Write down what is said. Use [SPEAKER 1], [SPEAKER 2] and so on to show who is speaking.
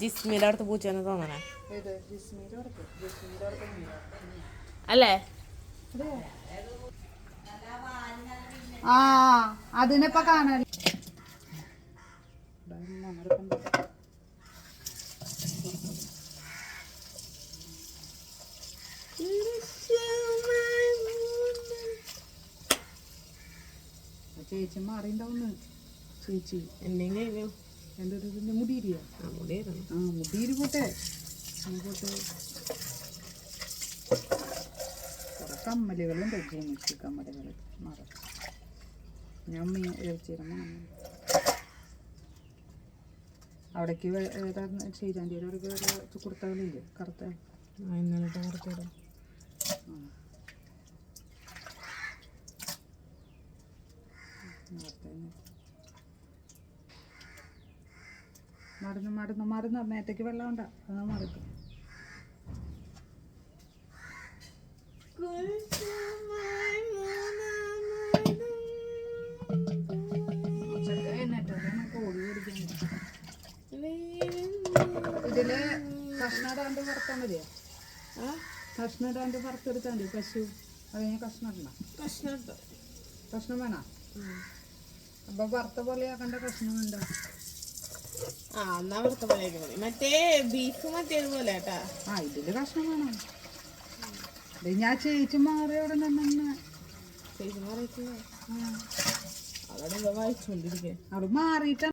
[SPEAKER 1] ജിസ്മിയുടെ അടുത്ത് പൂച്ചെന്ന് തോന്നണേ അല്ലേ?
[SPEAKER 2] ആ അതിനിപ്പോ കാണാൻ ചേച്ചി മാറിണ്ടാവുന്നു. ചേച്ചി
[SPEAKER 1] എന്തെങ്കിലും
[SPEAKER 2] എൻ്റെ ഒരു മുടിയിരിയ മുടിയിരി പോട്ടെ പോട്ടെ. കുറെ കമ്മലുകളുണ്ട് ജെമിക്ക് കമ്മലുകൾ മാറും. ഞാൻ ഇറച്ചിരുന്ന അവിടേക്ക് ചെയ്താൻ്റെ അവിടേക്ക് കുർത്തകളില്ലേ കറുത്ത
[SPEAKER 1] ഇന്നലെ പുറത്തിടും.
[SPEAKER 2] മടന്ന് മടന്ന് മടന്ന് മേത്തേക്ക് വെള്ളം ഉണ്ടാ അത് മറക്കും. ഇതില് കഷ്ണടാണ്ട് വറുത്താൽ മതിയോ? കഷ്ണടാണ്ട് വറുത്തെടുത്താൽ മതി. പശു അത് കഴിഞ്ഞാൽ കഷ്ണം വേണം. അപ്പൊ വറുത്ത പോലെ ആക്കണ്ട കഷ്ണം വേണ്ട.
[SPEAKER 1] എന്നാ വറുത്ത പോലെ മറ്റേ ബീഫ് മറ്റേതുപോലെ കേട്ടാ.
[SPEAKER 2] ഇതില് കഷ്ണം വേണം. ഞാൻ ചേച്ചി മാറിയോടെ തന്നെ
[SPEAKER 1] ചേച്ചി മാറിയിട്ടില്ല. അവിടെ വായിച്ചോണ്ടിരിക്കേ
[SPEAKER 2] അവിടെ മാറിയിട്ട്